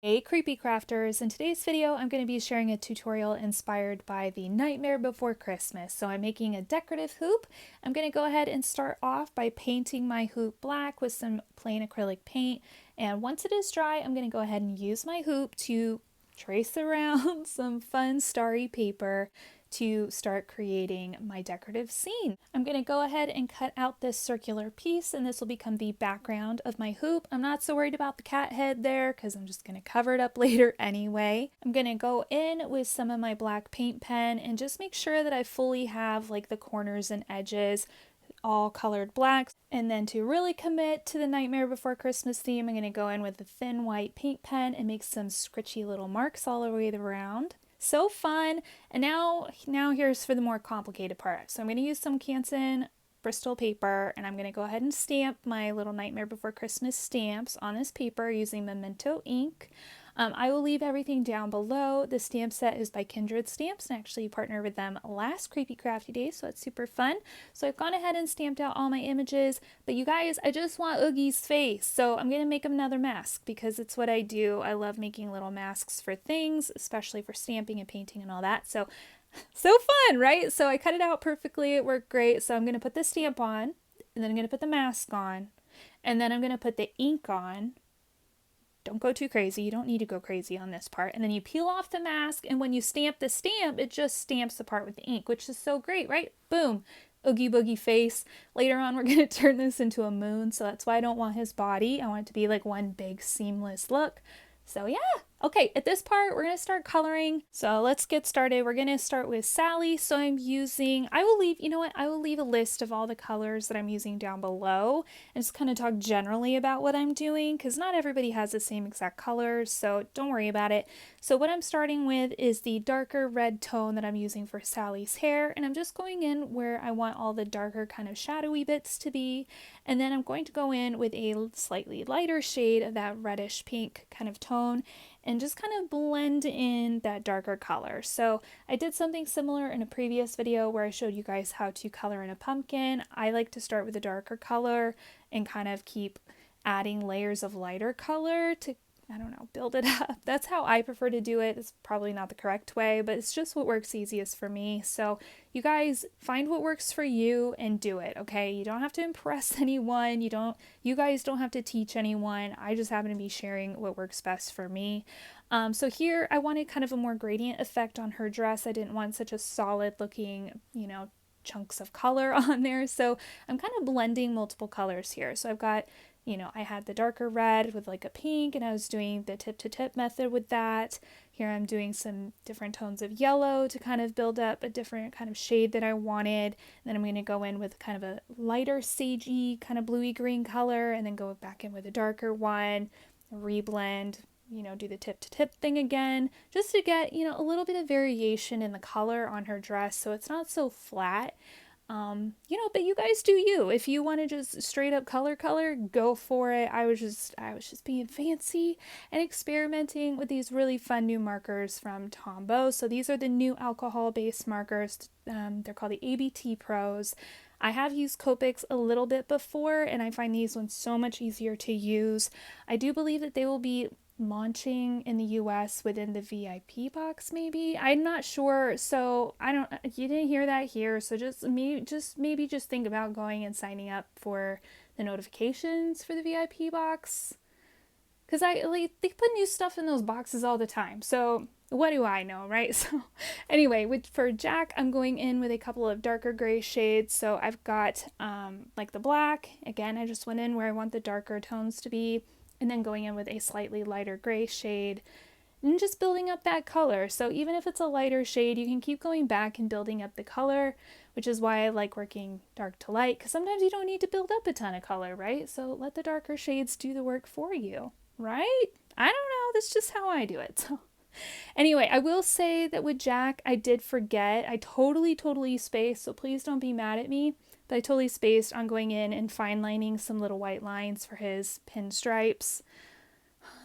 Hey creepy crafters, in today's video I'm going to be sharing a tutorial inspired by the Nightmare Before Christmas. So I'm making a decorative hoop. I'm going to go ahead and start off by painting my hoop black with some plain acrylic paint, and once it is dry I'm going to go ahead and use my hoop to trace around some fun starry paper to start creating my decorative scene. I'm going to go ahead and cut out this circular piece, and this will become the background of my hoop. I'm not so worried about the cat head there because I'm just going to cover it up later anyway. I'm going to go in with some of my black paint pen and just make sure that I fully have like the corners and edges all colored black. And then to really commit to the Nightmare Before Christmas theme, I'm going to go in with a thin white paint pen and make some scritchy little marks all the way around. So fun. And now here's for the more complicated part. So I'm going to use some Canson Bristol paper, and I'm going to go ahead and stamp my little Nightmare Before Christmas stamps on this paper using Memento ink. I will leave everything down below. The stamp set is by Kindred Stamps, and I actually partnered with them last Creepy Crafty Day, so it's super fun. So I've gone ahead and stamped out all my images, but you guys, I just want Oogie's face, so I'm going to make him another mask because it's what I do. I love making little masks for things, especially for stamping and painting and all that. So fun, right? So I cut it out perfectly. It worked great. So I'm going to put the stamp on, and then I'm going to put the mask on, and then I'm going to put the ink on. Don't go too crazy. You don't need to go crazy on this part. And then you peel off the mask, and when you stamp the stamp, it just stamps the part with the ink, which is so great, right? Boom. Oogie Boogie face. Later on, we're going to turn this into a moon, so that's why I don't want his body. I want it to be like one big seamless look. So yeah. Okay, at this part, we're going to start coloring. So let's get started. We're going to start with Sally. So I will leave, you know what? I will leave a list of all the colors that I'm using down below and just kind of talk generally about what I'm doing because not everybody has the same exact colors, so don't worry about it. So what I'm starting with is the darker red tone that I'm using for Sally's hair, and I'm just going in where I want all the darker kind of shadowy bits to be, and then I'm going to go in with a slightly lighter shade of that reddish pink kind of tone and just kind of blend in that darker color. So I did something similar in a previous video where I showed you guys how to color in a pumpkin. I like to start with a darker color and kind of keep adding layers of lighter color to, I don't know, build it up. That's how I prefer to do it. It's probably not the correct way, but it's just what works easiest for me. So you guys find what works for you and do it, okay? You don't have to impress anyone. You guys don't have to teach anyone. I just happen to be sharing what works best for me. So here I wanted kind of a more gradient effect on her dress. I didn't want such a solid looking, chunks of color on there. So I'm kind of blending multiple colors here. So I've got, I had the darker red with like a pink, and I was doing the tip to tip method with that. Here I'm doing some different tones of yellow to kind of build up a different kind of shade that I wanted. And then I'm going to go in with kind of a lighter sagey kind of bluey green color, and then go back in with a darker one, reblend, do the tip to tip thing again, just to get, a little bit of variation in the color on her dress so it's not so flat. But you guys do you. If you want to just straight up color, go for it. I was just being fancy and experimenting with these really fun new markers from Tombow. So these are the new alcohol-based markers. They're called the ABT Pros. I have used Copics a little bit before, and I find these ones so much easier to use. I do believe that they will be launching in the US within the VIP box, maybe. I'm not sure, so you didn't hear that here, so maybe think about going and signing up for the notifications for the VIP box, because they put new stuff in those boxes all the time, so what do I know, right? So anyway, for Jack, I'm going in with a couple of darker gray shades. So I've got like the black. Again, I just went in where I want the darker tones to be, and then going in with a slightly lighter gray shade and just building up that color. So even if it's a lighter shade, you can keep going back and building up the color, which is why I like working dark to light, because sometimes you don't need to build up a ton of color, right? So let the darker shades do the work for you, right? I don't know, that's just how I do it. So anyway, I will say that with Jack, I did forget. I totally spaced, so please don't be mad at me. But I totally spaced on going in and fine lining some little white lines for his pinstripes.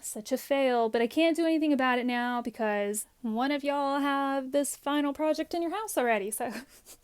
such a fail, but I can't do anything about it now because one of y'all have this final project in your house already, so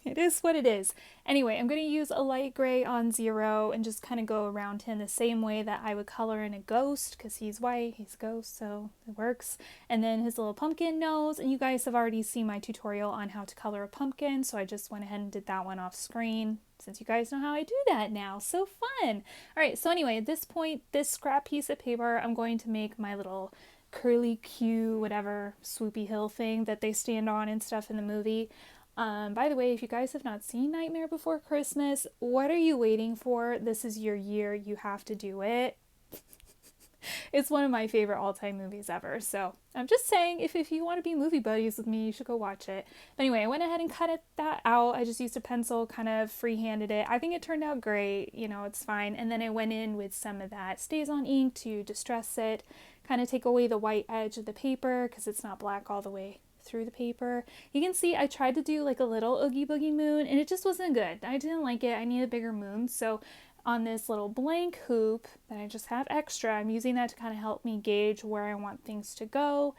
it is what it is. Anyway, I'm going to use a light gray on 0 and just kind of go around him the same way that I would color in a ghost, because he's white, he's a ghost, so it works. And then his little pumpkin nose, and you guys have already seen my tutorial on how to color a pumpkin, so I just went ahead and did that one off screen, since you guys know how I do that now. So fun! Alright, so anyway, at this point, this scrap piece of paper, I'm going to make my little curly Q, whatever, swoopy hill thing that they stand on and stuff in the movie. By the way, if you guys have not seen Nightmare Before Christmas, what are you waiting for? This is your year. You have to do it. It's one of my favorite all-time movies ever. So I'm just saying, if you want to be movie buddies with me, you should go watch it. But anyway, I went ahead and cut that out. I just used a pencil, kind of free-handed it. I think it turned out great. You know, it's fine. And then I went in with some of that Stays-On ink to distress it, kind of take away the white edge of the paper because it's not black all the way through the paper. You can see I tried to do like a little Oogie Boogie moon and it just wasn't good. I didn't like it. I need a bigger moon. So on this little blank hoop that I just have extra, I'm using that to kind of help me gauge where I want things to go.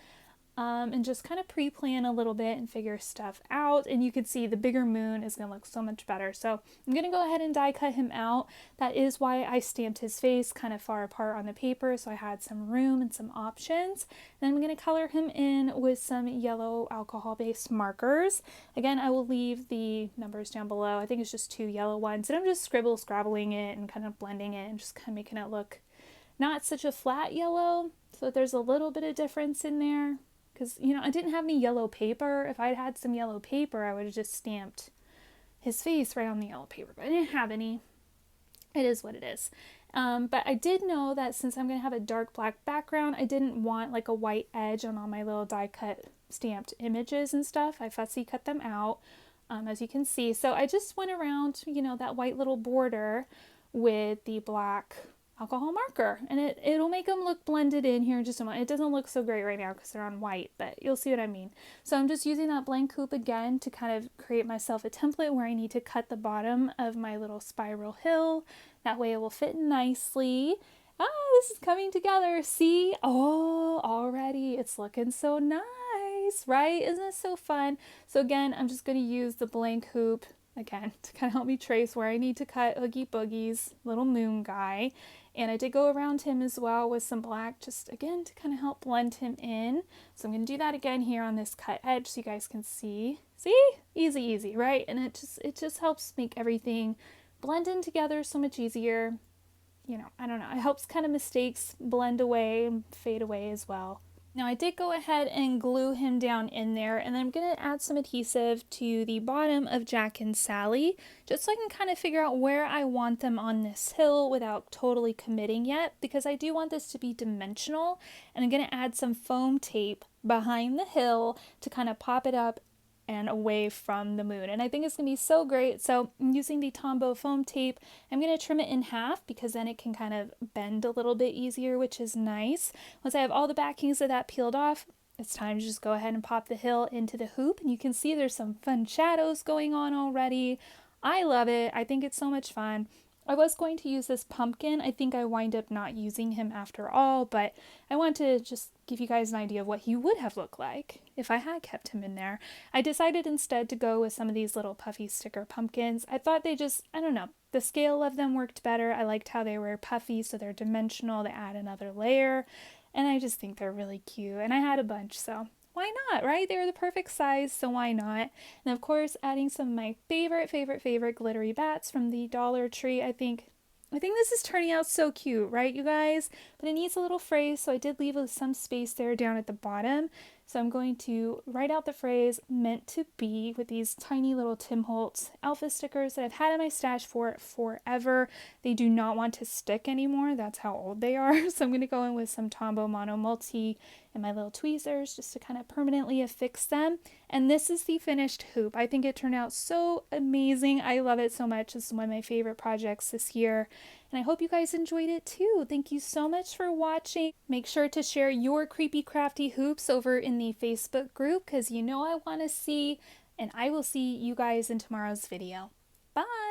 And just kind of pre-plan a little bit and figure stuff out. And you can see the bigger moon is going to look so much better. So I'm going to go ahead and die cut him out. That is why I stamped his face kind of far apart on the paper, so I had some room and some options. Then I'm going to color him in with some yellow alcohol-based markers. Again, I will leave the numbers down below. I think it's just 2 yellow ones. And I'm just scrabbling it and kind of blending it and just kind of making it look not such a flat yellow, so that there's a little bit of difference in there. Because, you know, I didn't have any yellow paper. If I'd had some yellow paper, I would have just stamped his face right on the yellow paper. But I didn't have any. It is what it is. But I did know that since I'm going to have a dark black background, I didn't want like a white edge on all my little die cut stamped images and stuff. I fussy cut them out, as you can see. So I just went around, you know, that white little border with the black alcohol marker, and it'll make them look blended in here in just a moment. It doesn't look so great right now because they're on white, but you'll see what I mean. So I'm just using that blank hoop again to kind of create myself a template where I need to cut the bottom of my little spiral hill. That way it will fit nicely. Ah, this is coming together. See? Oh, already it's looking so nice, right? Isn't it so fun? So again, I'm just going to use the blank hoop again to kind of help me trace where I need to cut Oogie Boogie's little moon guy. And I did go around him as well with some black, just again to kind of help blend him in. So I'm going to do that again here on this cut edge so you guys can see. See? Easy, easy, right? And it just helps make everything blend in together so much easier. You know, I don't know. It helps kind of mistakes blend away and fade away as well. Now I did go ahead and glue him down in there, and then I'm going to add some adhesive to the bottom of Jack and Sally, just so I can kind of figure out where I want them on this hill without totally committing yet, because I do want this to be dimensional, and I'm going to add some foam tape behind the hill to kind of pop it up and away from the moon. And I think it's going to be so great. So I'm using the Tombow foam tape. I'm going to trim it in half because then it can kind of bend a little bit easier, which is nice. Once I have all the backings of that peeled off, it's time to just go ahead and pop the hill into the hoop. And you can see there's some fun shadows going on already. I love it. I think it's so much fun. I was going to use this pumpkin. I think I wind up not using him after all, but I want to just give you guys an idea of what he would have looked like if I had kept him in there. I decided instead to go with some of these little puffy sticker pumpkins. I thought they just, I don't know, the scale of them worked better. I liked how they were puffy, so they're dimensional. They add another layer, and I just think they're really cute. And I had a bunch, so why not, right? They were the perfect size, so why not? And of course, adding some of my favorite glittery bats from the Dollar Tree. I think this is turning out so cute, right, you guys? But it needs a little phrase, so I did leave some space there down at the bottom. So I'm going to write out the phrase "meant to be" with these tiny little Tim Holtz alpha stickers that I've had in my stash for forever. They do not want to stick anymore. That's how old they are. So I'm going to go in with some Tombow Mono Multi and my little tweezers just to kind of permanently affix them. And this is the finished hoop. I think it turned out so amazing. I love it so much. This is one of my favorite projects this year. And I hope you guys enjoyed it too. Thank you so much for watching. Make sure to share your creepy crafty hoops over in the Facebook group because you know I want to see, and I will see you guys in tomorrow's video. Bye!